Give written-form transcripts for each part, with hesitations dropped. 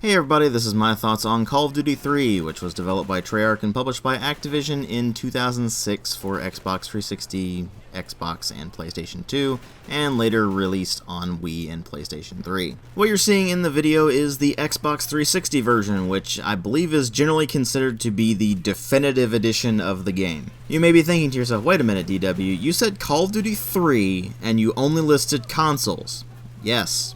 Hey everybody, this is my thoughts on Call of Duty 3, which was developed by Treyarch and published by Activision in 2006 for Xbox 360, Xbox, and PlayStation 2, and later released on Wii and PlayStation 3. What you're seeing in the video is the Xbox 360 version, which I believe is generally considered to be the definitive edition of the game. You may be thinking to yourself, wait a minute DW, you said Call of Duty 3 and you only listed consoles. Yes.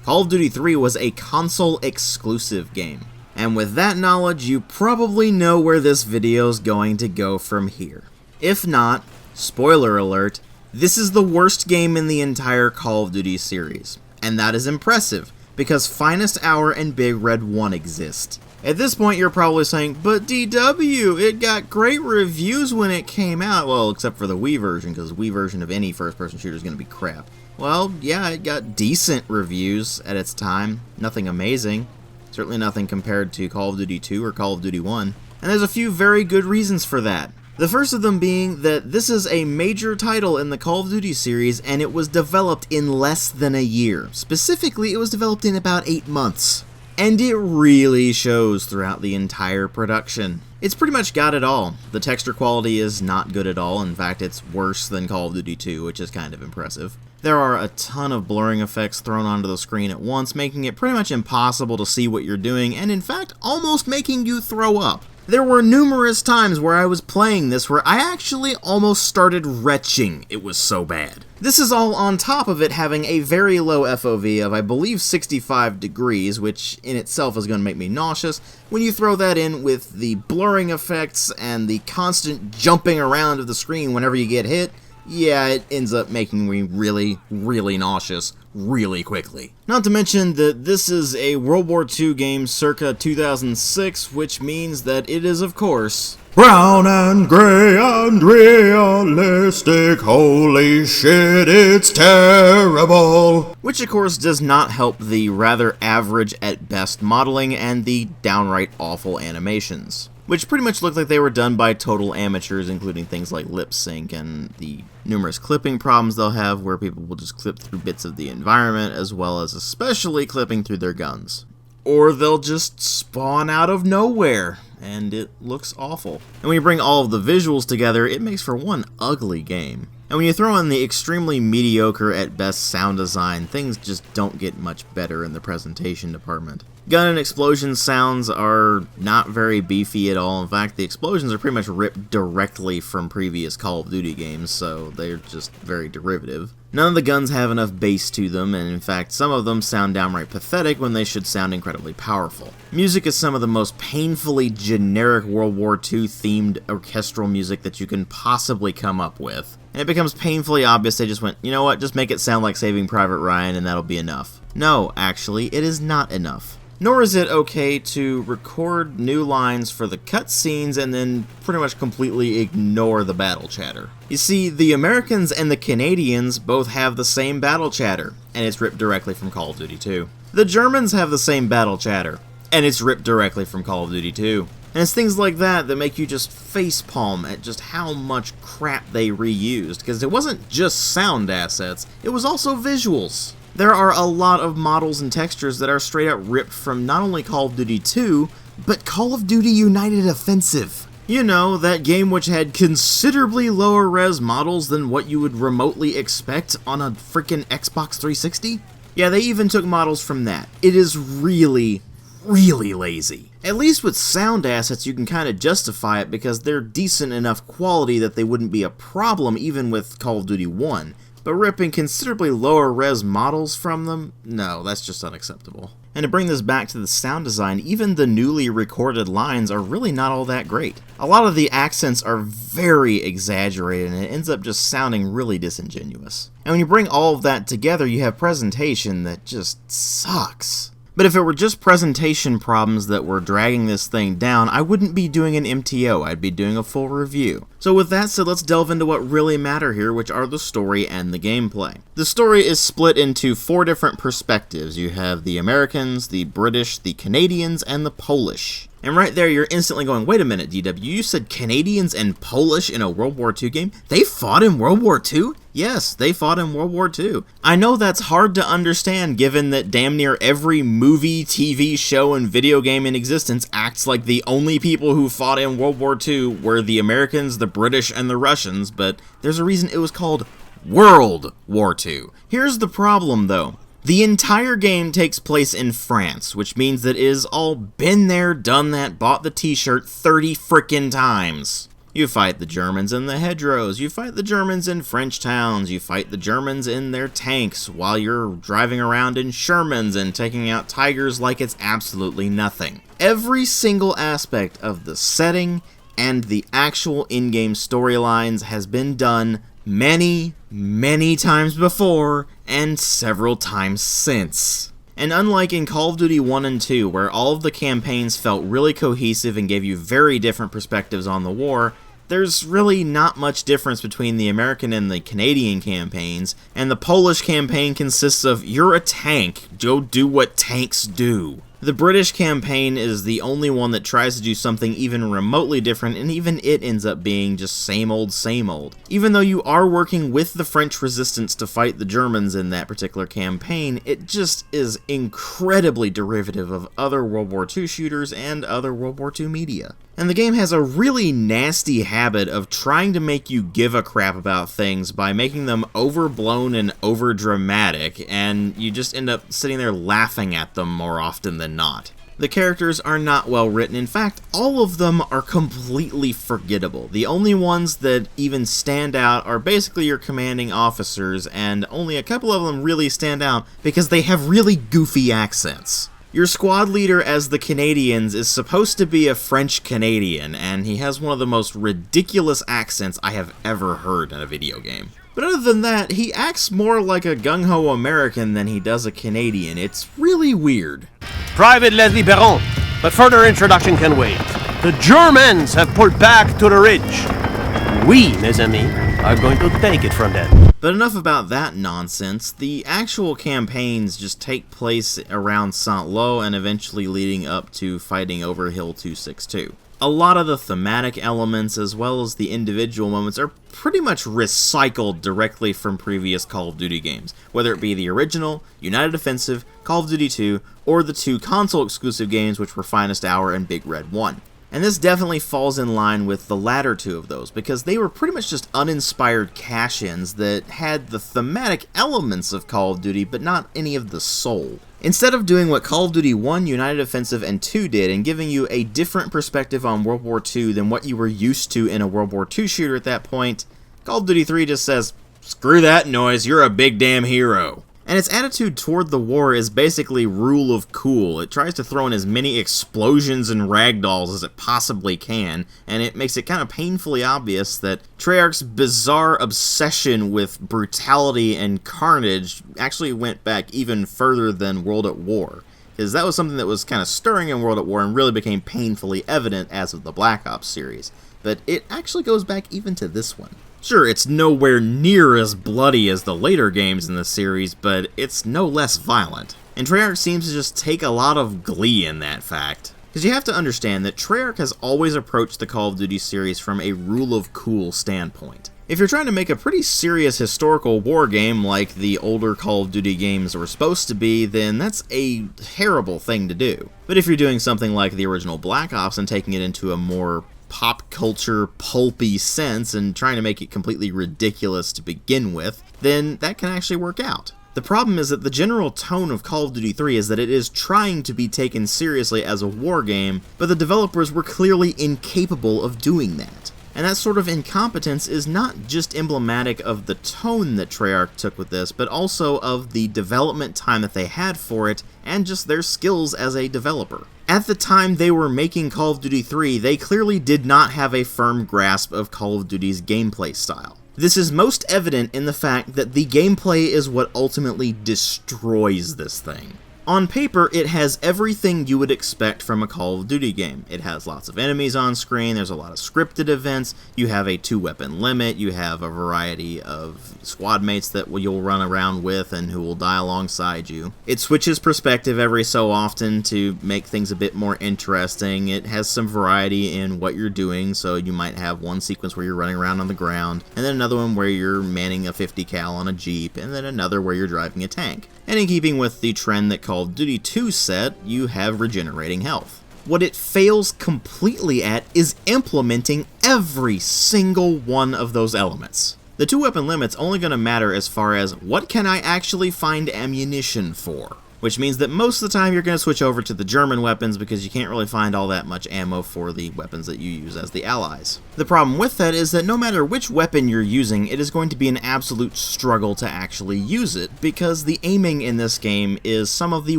Call of Duty 3 was a console-exclusive game. And with that knowledge, you probably know where this video is going to go from here. If not, spoiler alert, this is the worst game in the entire Call of Duty series. And that is impressive, because Finest Hour and Big Red 1 exist. At this point, you're probably saying, but DW, it got great reviews when it came out. Well, except for the Wii version, because the Wii version of any first-person shooter is going to be crap. Well, yeah, it got decent reviews at its time. Nothing amazing. Certainly nothing compared to Call of Duty 2 or Call of Duty 1. And there's a few very good reasons for that. The first of them being that this is a major title in the Call of Duty series, and it was developed in less than a year. Specifically, it was developed in about 8 months. And it really shows throughout the entire production. It's pretty much got it all. The texture quality is not good at all. In fact, it's worse than Call of Duty 2, which is kind of impressive. There are a ton of blurring effects thrown onto the screen at once, making it pretty much impossible to see what you're doing, and in fact, almost making you throw up. There were numerous times where I was playing this where I actually almost started retching. It was so bad. This is all on top of it having a very low FOV of, I believe, 65 degrees, which in itself is going to make me nauseous. When you throw that in with the blurring effects and the constant jumping around of the screen whenever you get hit, yeah, it ends up making me really, really nauseous really quickly. Not to mention that this is a World War II game circa 2006, which means that it is, of course, brown and gray and realistic. Holy shit, it's terrible. Which, of course, does not help the rather average at best modeling and the downright awful animations, which pretty much look like they were done by total amateurs, including things like lip sync and the numerous clipping problems they'll have where people will just clip through bits of the environment, as well as especially clipping through their guns. Or they'll just spawn out of nowhere, and it looks awful. And when you bring all of the visuals together, it makes for one ugly game. And when you throw in the extremely mediocre at best sound design, things just don't get much better in the presentation department. Gun and explosion sounds are not very beefy at all. In fact, the explosions are pretty much ripped directly from previous Call of Duty games, so they're just very derivative. None of the guns have enough bass to them, and in fact, some of them sound downright pathetic when they should sound incredibly powerful. Music is some of the most painfully generic World War II themed orchestral music that you can possibly come up with. And it becomes painfully obvious they just went, you know what, just make it sound like Saving Private Ryan and that'll be enough. No, actually, it is not enough. Nor is it okay to record new lines for the cutscenes and then pretty much completely ignore the battle chatter. You see, the Americans and the Canadians both have the same battle chatter, and it's ripped directly from Call of Duty 2. The Germans have the same battle chatter, and it's ripped directly from Call of Duty 2. And it's things like that that make you just facepalm at just how much crap they reused, because it wasn't just sound assets, it was also visuals. There are a lot of models and textures that are straight up ripped from not only Call of Duty 2, but Call of Duty United Offensive. You know, that game which had considerably lower res models than what you would remotely expect on a freaking Xbox 360? Yeah, they even took models from that. It is really, really lazy. At least with sound assets you can kind of justify it because they're decent enough quality that they wouldn't be a problem even with Call of Duty 1. But ripping considerably lower res models from them? No, that's just unacceptable. And to bring this back to the sound design, even the newly recorded lines are really not all that great. A lot of the accents are very exaggerated and it ends up just sounding really disingenuous. And when you bring all of that together, you have presentation that just sucks. But if it were just presentation problems that were dragging this thing down, I wouldn't be doing an MTO, I'd be doing a full review. So with that said, let's delve into what really matter here, which are the story and the gameplay. The story is split into 4 different perspectives. You have the Americans, the British, the Canadians, and the Polish. And right there, you're instantly going, wait a minute, DW, you said Canadians and Polish in a World War II game? They fought in World War II? Yes, they fought in World War II. I know that's hard to understand given that damn near every movie, TV show, and video game in existence acts like the only people who fought in World War II were the Americans, the British, and the Russians, but there's a reason it was called World War II. Here's the problem, though. The entire game takes place in France, which means that it is all been there, done that, bought the t-shirt 30 frickin' times. You fight the Germans in the hedgerows, you fight the Germans in French towns, you fight the Germans in their tanks while you're driving around in Shermans and taking out tigers like it's absolutely nothing. Every single aspect of the setting and the actual in-game storylines has been done many, many times before, and several times since. And unlike in Call of Duty 1 and 2, where all of the campaigns felt really cohesive and gave you very different perspectives on the war, there's really not much difference between the American and the Canadian campaigns, and the Polish campaign consists of, you're a tank, go do what tanks do. The British campaign is the only one that tries to do something even remotely different, and even it ends up being just same old, same old. Even though you are working with the French resistance to fight the Germans in that particular campaign, it just is incredibly derivative of other World War II shooters and other World War II media. And the game has a really nasty habit of trying to make you give a crap about things by making them overblown and overdramatic, and you just end up sitting there laughing at them more often than not. The characters are not well written. In fact, all of them are completely forgettable. The only ones that even stand out are basically your commanding officers, and only a couple of them really stand out because they have really goofy accents. Your squad leader as the Canadians is supposed to be a French Canadian, and he has one of the most ridiculous accents I have ever heard in a video game. But other than that, he acts more like a gung-ho American than he does a Canadian. It's really weird. Private Leslie Perron, but further introduction can wait. The Germans have pulled back to the ridge. We, mes amis, are going to take it from them. But enough about that nonsense. The actual campaigns just take place around Saint-Lô and eventually leading up to fighting over Hill 262. A lot of the thematic elements as well as the individual moments are pretty much recycled directly from previous Call of Duty games, whether it be the original, United Offensive, Call of Duty 2, or the two console-exclusive games which were Finest Hour and Big Red 1. And this definitely falls in line with the latter two of those, because they were pretty much just uninspired cash-ins that had the thematic elements of Call of Duty, but not any of the soul. Instead of doing what Call of Duty 1, United Offensive, and 2 did, and giving you a different perspective on World War II than what you were used to in a World War II shooter at that point, Call of Duty 3 just says, screw that noise, you're a big damn hero. And its attitude toward the war is basically rule of cool. It tries to throw in as many explosions and ragdolls as it possibly can, and it makes it kind of painfully obvious that Treyarch's bizarre obsession with brutality and carnage actually went back even further than World at War, because that was something that was kind of stirring in World at War and really became painfully evident as of the Black Ops series. But it actually goes back even to this one. Sure, it's nowhere near as bloody as the later games in the series, but it's no less violent. And Treyarch seems to just take a lot of glee in that fact. Because you have to understand that Treyarch has always approached the Call of Duty series from a rule of cool standpoint. If you're trying to make a pretty serious historical war game like the older Call of Duty games were supposed to be, then that's a terrible thing to do. But if you're doing something like the original Black Ops and taking it into a more pop culture, pulpy sense and trying to make it completely ridiculous to begin with, then that can actually work out. The problem is that the general tone of Call of Duty 3 is that it is trying to be taken seriously as a war game, but the developers were clearly incapable of doing that. And that sort of incompetence is not just emblematic of the tone that Treyarch took with this, but also of the development time that they had for it, and just their skills as a developer. At the time they were making Call of Duty 3, they clearly did not have a firm grasp of Call of Duty's gameplay style. This is most evident in the fact that the gameplay is what ultimately destroys this thing. On paper, it has everything you would expect from a Call of Duty game. It has lots of enemies on screen, there's a lot of scripted events, you have a 2-weapon limit, you have a variety of squad mates that you'll run around with and who will die alongside you. It switches perspective every so often to make things a bit more interesting. It has some variety in what you're doing, so you might have one sequence where you're running around on the ground, and then another one where you're manning a 50 cal on a Jeep, and then another where you're driving a tank. And in keeping with the trend that Call of Duty 2 set, you have regenerating health. What it fails completely at is implementing every single one of those elements. The 2-weapon limit's only going to matter as far as what can I actually find ammunition for, which means that most of the time you're going to switch over to the German weapons because you can't really find all that much ammo for the weapons that you use as the allies. The problem with that is that no matter which weapon you're using, it is going to be an absolute struggle to actually use it, because the aiming in this game is some of the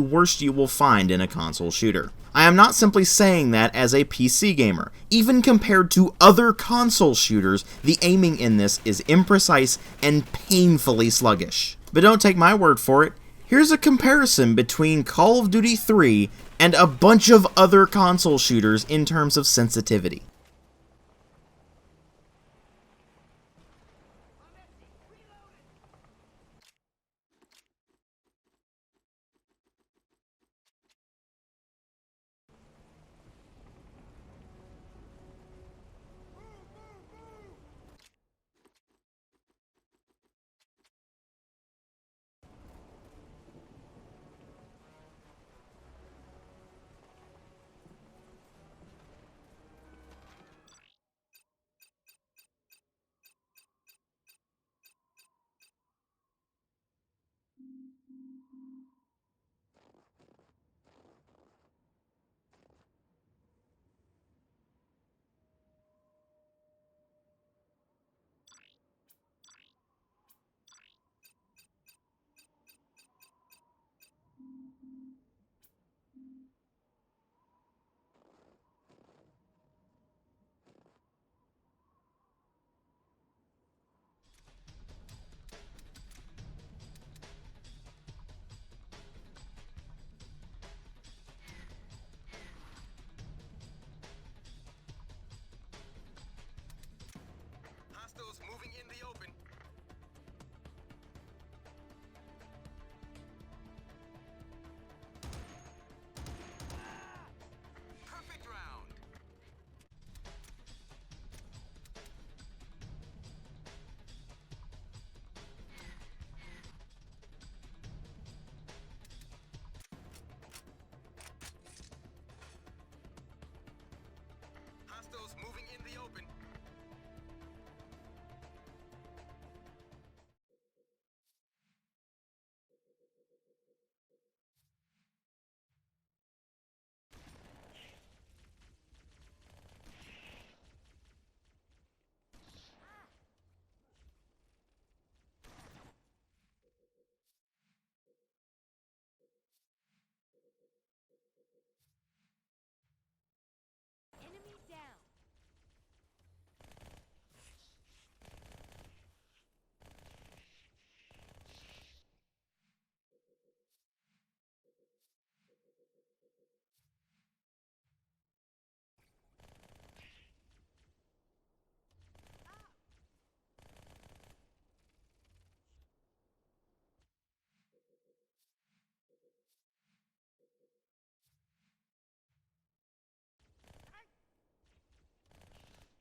worst you will find in a console shooter. I am not simply saying that as a PC gamer. Even compared to other console shooters, the aiming in this is imprecise and painfully sluggish. But don't take my word for it. Here's a comparison between Call of Duty 3 and a bunch of other console shooters in terms of sensitivity. Moving in the open. Perfect round. Hostiles moving in the open. Enemy down.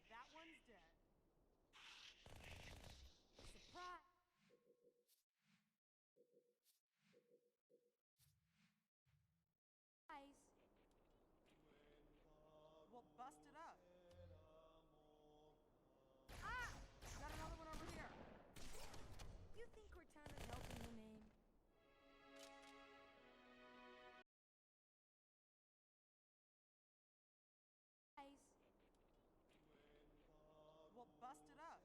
That one's dead. Surprise! We'll bust it up. Ah! Got another one over here. You think Cortana's helping you, man? We'll bust it up.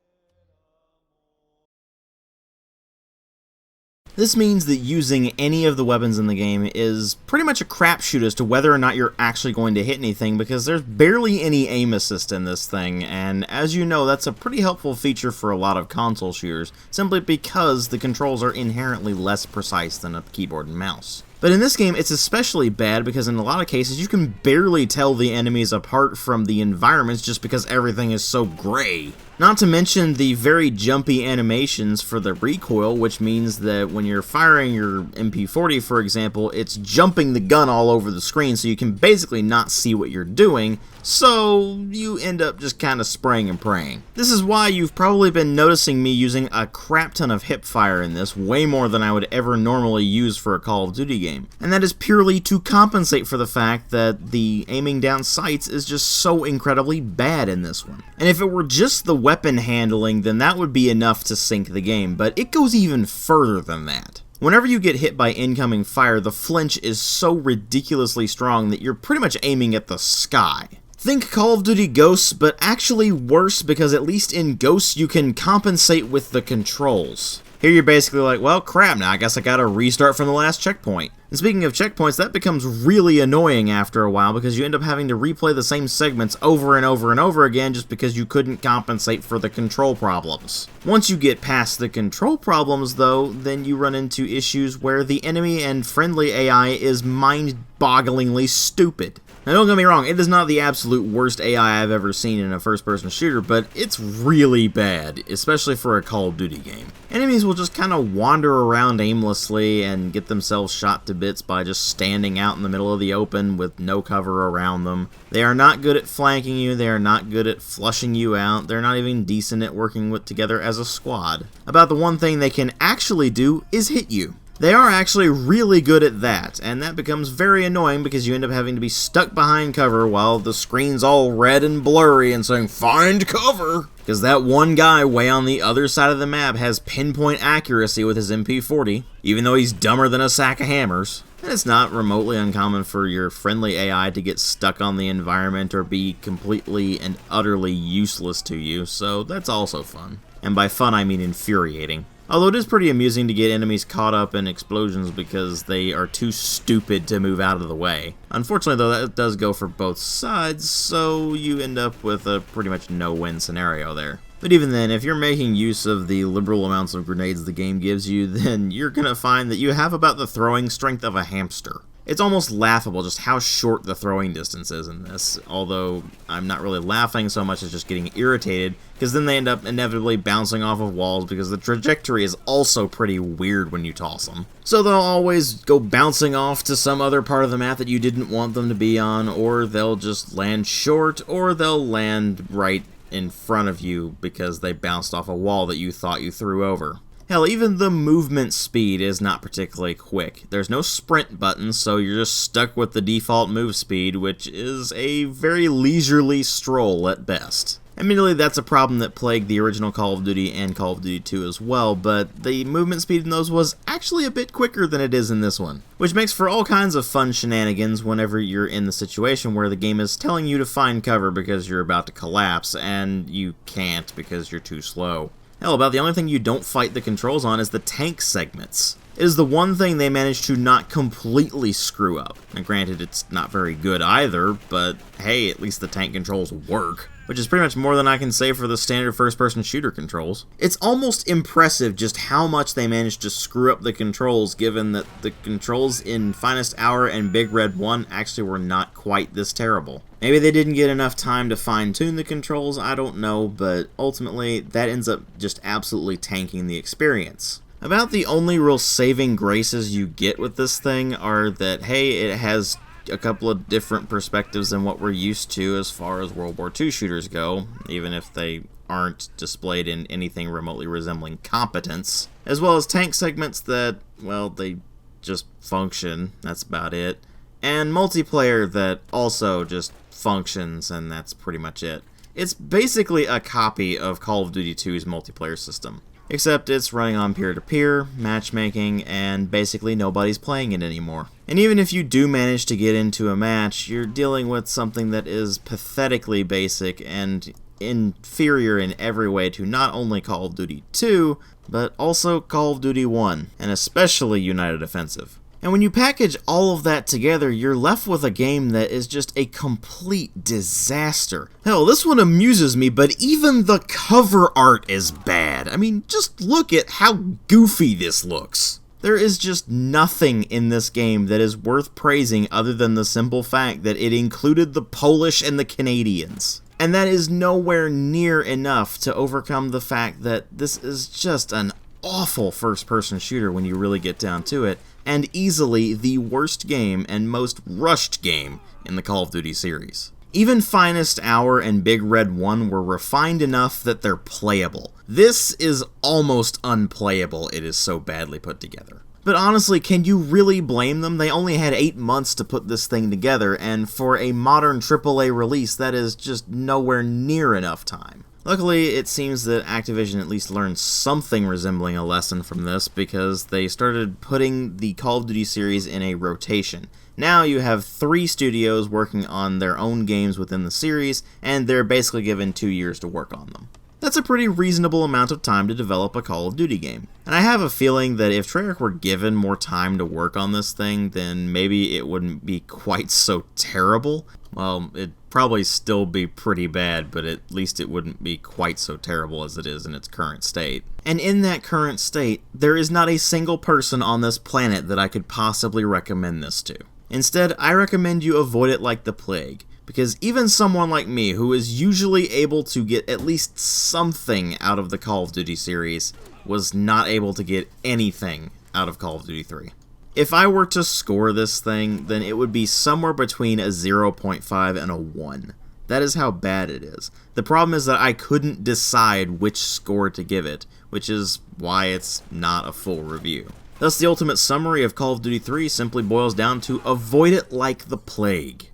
This means that using any of the weapons in the game is pretty much a crapshoot as to whether or not you're actually going to hit anything, because there's barely any aim assist in this thing, and as you know, that's a pretty helpful feature for a lot of console shooters, simply because the controls are inherently less precise than a keyboard and mouse. But in this game, it's especially bad because in a lot of cases, you can barely tell the enemies apart from the environments just because everything is so gray. Not to mention the very jumpy animations for the recoil, which means that when you're firing your MP40, for example, it's jumping the gun all over the screen, so you can basically not see what you're doing, so you end up just kind of spraying and praying. This is why you've probably been noticing me using a crap ton of hip fire in this, way more than I would ever normally use for a Call of Duty game. And that is purely to compensate for the fact that the aiming down sights is just so incredibly bad in this one. And if it were just the weapon handling, then that would be enough to sink the game, but it goes even further than that. Whenever you get hit by incoming fire, the flinch is so ridiculously strong that you're pretty much aiming at the sky. Think Call of Duty Ghosts, but actually worse because at least in Ghosts you can compensate with the controls. Here you're basically like, well, crap, now I guess I gotta restart from the last checkpoint. And speaking of checkpoints, that becomes really annoying after a while because you end up having to replay the same segments over and over and over again just because you couldn't compensate for the control problems. Once you get past the control problems, though, then you run into issues where the enemy and friendly AI is mind-bogglingly stupid. Now don't get me wrong, it is not the absolute worst AI I've ever seen in a first-person shooter, but it's really bad, especially for a Call of Duty game. Enemies will just kind of wander around aimlessly and get themselves shot to bits by just standing out in the middle of the open with no cover around them. They are not good at flanking you, they are not good at flushing you out, they're not even decent at working together as a squad. About the one thing they can actually do is hit you. They are actually really good at that, and that becomes very annoying because you end up having to be stuck behind cover while the screen's all red and blurry and saying, "Find cover!" Because that one guy way on the other side of the map has pinpoint accuracy with his MP40, even though he's dumber than a sack of hammers. And it's not remotely uncommon for your friendly AI to get stuck on the environment or be completely and utterly useless to you, so that's also fun. And by fun I mean infuriating. Although it is pretty amusing to get enemies caught up in explosions because they are too stupid to move out of the way. Unfortunately though, that does go for both sides, so you end up with a pretty much no-win scenario there. But even then, if you're making use of the liberal amounts of grenades the game gives you, then you're gonna find that you have about the throwing strength of a hamster. It's almost laughable just how short the throwing distance is in this, although I'm not really laughing so much as just getting irritated, because then they end up inevitably bouncing off of walls because the trajectory is also pretty weird when you toss them. So they'll always go bouncing off to some other part of the map that you didn't want them to be on, or they'll just land short, or they'll land right in front of you because they bounced off a wall that you thought you threw over. Hell, even the movement speed is not particularly quick. There's no sprint button, so you're just stuck with the default move speed, which is a very leisurely stroll at best. Admittedly, that's a problem that plagued the original Call of Duty and Call of Duty 2 as well, but the movement speed in those was actually a bit quicker than it is in this one, which makes for all kinds of fun shenanigans whenever you're in the situation where the game is telling you to find cover because you're about to collapse, and you can't because you're too slow. Hell, about the only thing you don't fight the controls on is the tank segments. It is the one thing they managed to not completely screw up. Now granted, it's not very good either, but hey, at least the tank controls work. Which is pretty much more than I can say for the standard first-person shooter controls. It's almost impressive just how much they managed to screw up the controls, given that the controls in Finest Hour and Big Red 1 actually were not quite this terrible. Maybe they didn't get enough time to fine-tune the controls, I don't know, but ultimately that ends up just absolutely tanking the experience. About the only real saving graces you get with this thing are that, hey, it has a couple of different perspectives than what we're used to as far as World War II shooters go, even if they aren't displayed in anything remotely resembling competence, as well as tank segments that, well, they just function, that's about it, and multiplayer that also just functions, and that's pretty much it. It's basically a copy of Call of Duty 2's multiplayer system, except it's running on peer-to-peer, matchmaking, and basically nobody's playing it anymore. And even if you do manage to get into a match, you're dealing with something that is pathetically basic and inferior in every way to not only Call of Duty 2, but also Call of Duty 1, and especially United Offensive. And when you package all of that together, you're left with a game that is just a complete disaster. Hell, this one amuses me, but even the cover art is bad. I mean, just look at how goofy this looks. There is just nothing in this game that is worth praising other than the simple fact that it included the Polish and the Canadians. And that is nowhere near enough to overcome the fact that this is just an awful first-person shooter when you really get down to it, and easily the worst game and most rushed game in the Call of Duty series. Even Finest Hour and Big Red 1 were refined enough that they're playable. This is almost unplayable, it is so badly put together. But honestly, can you really blame them? They only had 8 months to put this thing together, and for a modern AAA release, that is just nowhere near enough time. Luckily, it seems that Activision at least learned something resembling a lesson from this, because they started putting the Call of Duty series in a rotation. Now you have 3 studios working on their own games within the series, and they're basically given 2 years to work on them. That's a pretty reasonable amount of time to develop a Call of Duty game. And I have a feeling that if Treyarch were given more time to work on this thing, then maybe it wouldn't be quite so terrible. Well, it'd probably still be pretty bad, but at least it wouldn't be quite so terrible as it is in its current state. And in that current state, there is not a single person on this planet that I could possibly recommend this to. Instead, I recommend you avoid it like the plague, because even someone like me, who is usually able to get at least something out of the Call of Duty series, was not able to get anything out of Call of Duty 3. If I were to score this thing, then it would be somewhere between a 0.5 and a 1. That is how bad it is. The problem is that I couldn't decide which score to give it, which is why it's not a full review. Thus, the ultimate summary of Call of Duty 3 simply boils down to avoid it like the plague.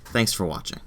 Thanks for watching.